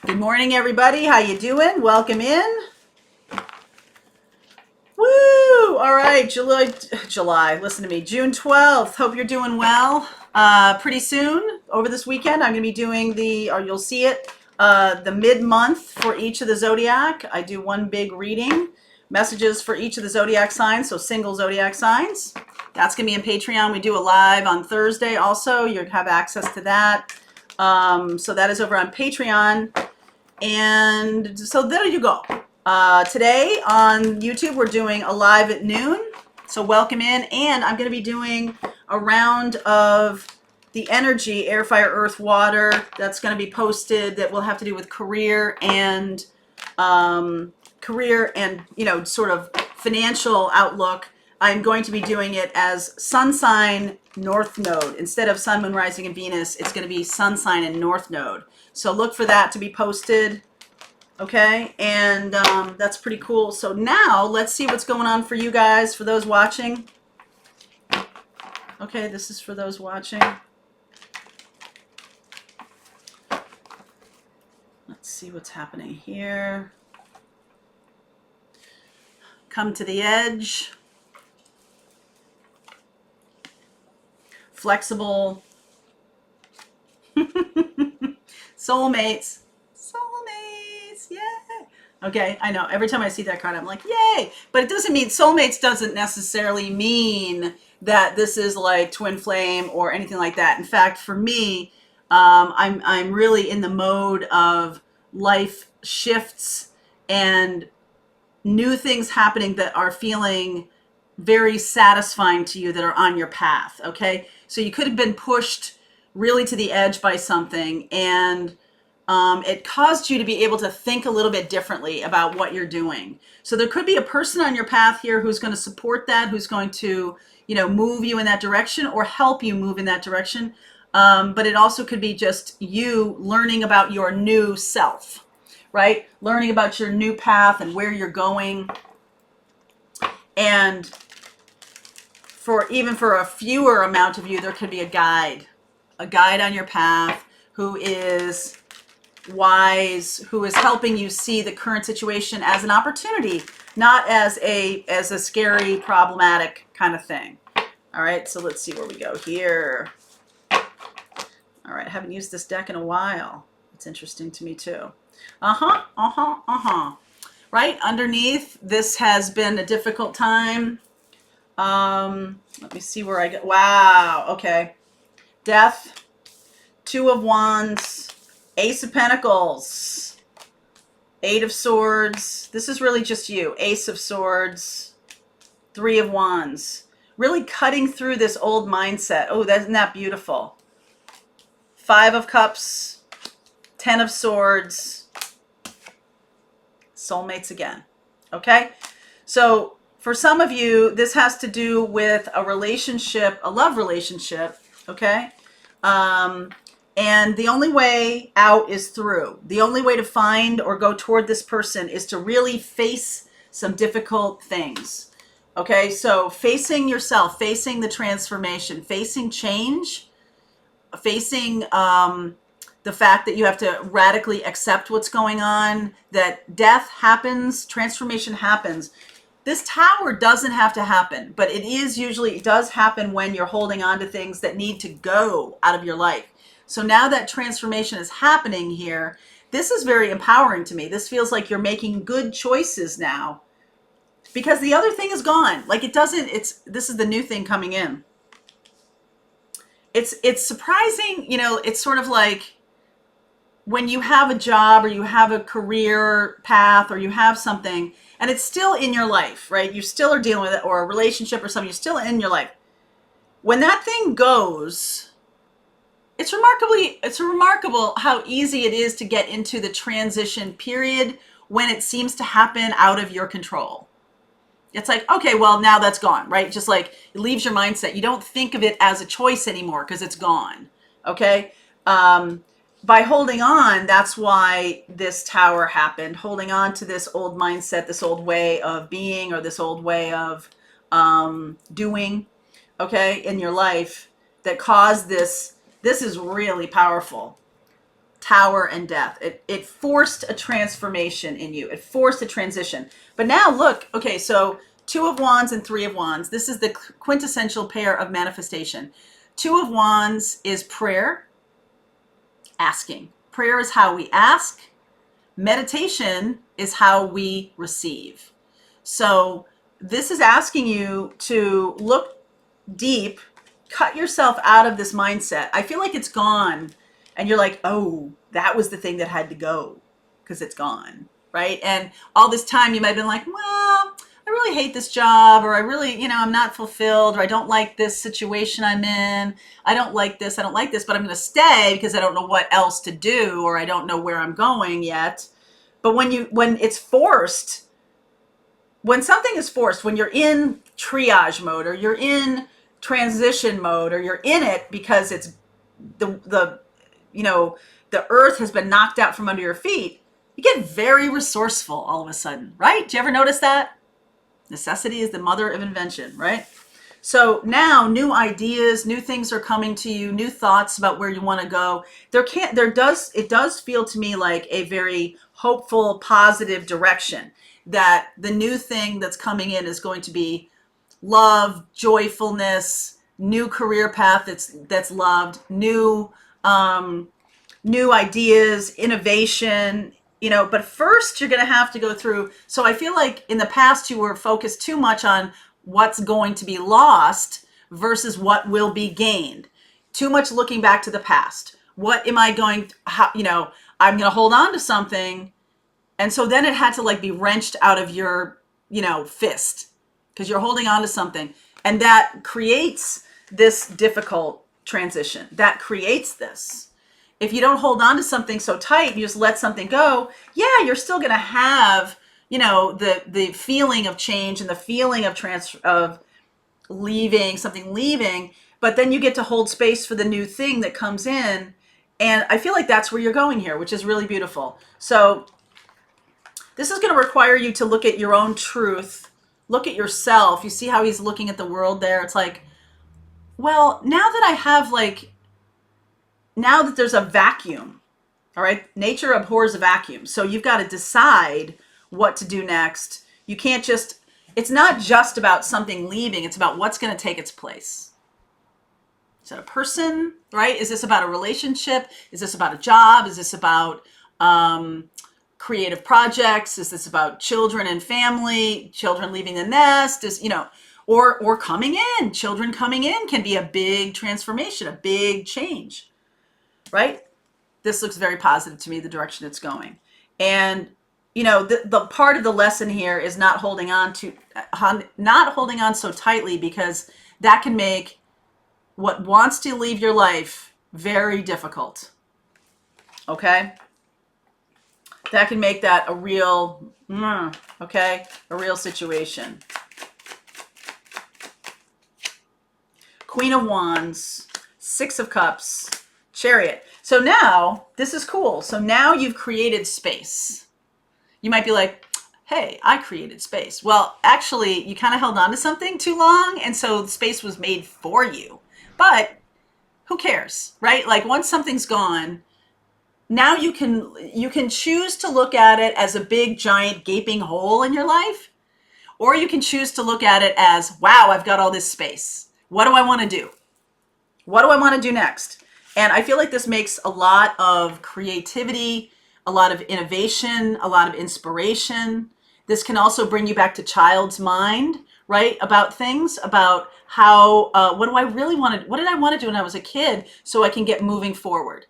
Good morning, everybody. How you doing? Welcome in. Woo! All right, July. Listen to me. June 12th. Hope you're doing well. Pretty soon, over this weekend, I'm going to be doing or you'll see it, the mid-month for each of the zodiac. I do one big reading, messages for each of the zodiac signs, so single zodiac signs. That's going to be in Patreon. We do a live on Thursday also. You have access to that. So that is over on Patreon. And so there you go. Today on YouTube, we're doing a live at noon. So welcome in. And I'm going to be doing a round of the energy, air, fire, earth, water. That's going to be posted that will have to do with career and, sort of financial outlook. I'm going to be doing it as sun sign north node. Instead of sun, moon, rising, and Venus, it's going to be sun sign and north node. So look for that to be posted. Okay, and that's pretty cool. So now let's see what's going on for you guys, for those watching. Okay, this is for those watching. Let's see what's happening here. Come to the edge. Flexible. Soulmates. Soulmates, yay. Okay, I know. Every time I see that card, I'm like, yay. But it doesn't mean, soulmates doesn't necessarily mean that this is like twin flame or anything like that. In fact, for me, I'm really in the mode of life shifts and new things happening that are feeling very satisfying to you, that are on your path, okay? So you could have been pushed really to the edge by something, and it caused you to be able to think a little bit differently about what you're doing. So there could be a person on your path here who's going to support that, who's going to, move you in that direction or help you move in that direction. But it also could be just you learning about your new self, right? Learning about your new path and where you're going. And for a fewer amount of you, there could be a guide on your path who is wise, who is helping you see the current situation as an opportunity, not as a scary, problematic kind of thing. All right, so let's see where we go here. All right, I haven't used this deck in a while. It's interesting to me too. Right underneath, this has been a difficult time. Let me see where I get. Wow, okay. Death, Two of Wands, Ace of Pentacles, Eight of Swords. This is really just you. Ace of Swords, Three of Wands. Really cutting through this old mindset. Oh, isn't that beautiful? Five of Cups, Ten of Swords, soulmates again. Okay? So for some of you, this has to do with a relationship, a love relationship. Okay? And the only way out is through. The only way to find or go toward this person is to really face some difficult things. Okay, so facing yourself, facing the transformation, facing change, facing the fact that you have to radically accept what's going on, that death happens, transformation happens. This tower doesn't have to happen, but it does happen when you're holding on to things that need to go out of your life. So now that transformation is happening here, this is very empowering to me. This feels like you're making good choices now because the other thing is gone. Like this is the new thing coming in. It's surprising, it's sort of like when you have a job or you have a career path or you have something and it's still in your life, right? You still are dealing with it, or a relationship or something, you're still in your life. When that thing goes, it's remarkable how easy it is to get into the transition period when it seems to happen out of your control. It's like, okay, well, now that's gone, right? Just like it leaves your mindset. You don't think of it as a choice anymore because it's gone, okay? By holding on, that's why this tower happened. Holding on to this old mindset, this old way of being, or this old way of doing, okay, in your life that caused this. This is really powerful. Tower and Death. It forced a transformation in you. It forced a transition. But now look, okay, so Two of Wands and Three of Wands. This is the quintessential pair of manifestation. Two of Wands is prayer, asking. Prayer is how we ask. Meditation is how we receive. So this is asking you to look deep, cut yourself out of this mindset. I feel like it's gone and you're like, oh, that was the thing that had to go because it's gone, right? And all this time you might have been like, well, I really hate this job, or I really, I'm not fulfilled, or I don't like this situation I'm in. I don't like this, but I'm going to stay because I don't know what else to do, or I don't know where I'm going yet. But when it's forced, when something is forced, when you're in triage mode, or you're in transition mode, or you're in it because it's the earth has been knocked out from under your feet, you get very resourceful all of a sudden, right? Do you ever notice that? Necessity is the mother of invention, right? So now new ideas, new things are coming to you, new thoughts about where you want to go. It does feel to me like a very hopeful, positive direction, that the new thing that's coming in is going to be love, joyfulness, new career path that's loved, new ideas, innovation, but first you're going to have to go through. So I feel like in the past you were focused too much on what's going to be lost versus what will be gained. Too much looking back to the past. What am I going, I'm going to hold on to something. And so then it had to like be wrenched out of your, fist, because you're holding on to something. And that creates this difficult transition. That creates this. If you don't hold on to something so tight, you just let something go, yeah, you're still going to have, the feeling of change and the feeling of leaving, but then you get to hold space for the new thing that comes in. And I feel like that's where you're going here, which is really beautiful. So this is going to require you to look at your own truth, look at yourself. You see how he's looking at the world there? It's like, well, now that there's a vacuum, all right, nature abhors a vacuum. So you've got to decide what to do next. You can't it's not just about something leaving. It's about what's going to take its place. Is it a person, right? Is this about a relationship? Is this about a job? Is this about creative projects? Is this about children and family, children leaving the nest? Or coming in? Children coming in can be a big transformation, a big change, right? This looks very positive to me, the direction it's going. And the part of the lesson here is not holding on so tightly, because that can make what wants to leave your life very difficult. Okay? That can make that a real, a real situation. Queen of Wands, Six of Cups, Chariot. So now, this is cool. So now you've created space. You might be like, hey, I created space. Well, actually, you kind of held on to something too long, and so the space was made for you. But who cares, right? Like once something's gone, now you can choose to look at it as a big, giant, gaping hole in your life, or you can choose to look at it as, wow, I've got all this space. What do I want to do? What do I want to do next? And I feel like this makes a lot of creativity, a lot of innovation, a lot of inspiration. This can also bring you back to child's mind, right? About things, about how, what did I want to do when I was a kid so I can get moving forward?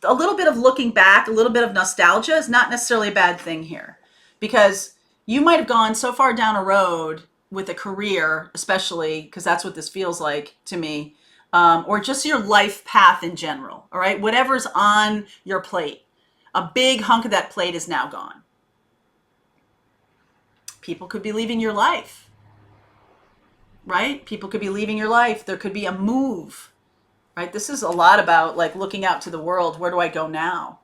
A little bit of looking back, a little bit of nostalgia is not necessarily a bad thing here, because you might have gone so far down a road with a career, especially because that's what this feels like to me, or just your life path in general, all right? Whatever's on your plate, a big hunk of that plate is now gone. People could be leaving your life, right? People could be leaving your life. There could be a move, right? This is a lot about like looking out to the world. Where do I go now?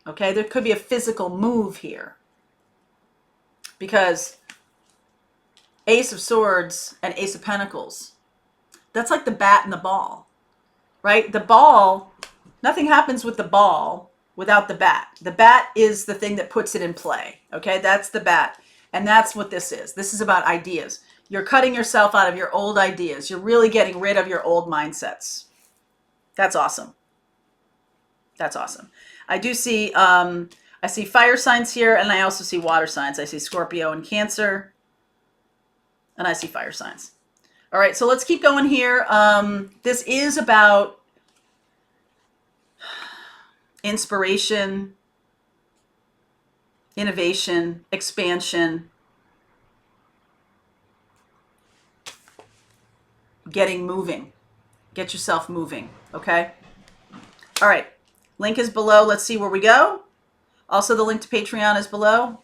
Okay, there could be a physical move here, because Ace of Swords and Ace of Pentacles, that's like the bat and the ball, right? The ball, Nothing happens with the ball without the bat. The bat is the thing that puts it in play. Okay, that's the bat. And that's what this is. This is about ideas. You're cutting yourself out of your old ideas. You're really getting rid of your old mindsets. That's awesome. That's awesome. I do see, I see fire signs here, and I also see water signs. I see Scorpio and Cancer, and I see fire signs. All right, so let's keep going here. This is about inspiration, innovation, expansion, getting moving. Get yourself moving, okay? All right, link is below. Let's see where we go. Also, the link to Patreon is below.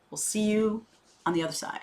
We'll see you on the other side.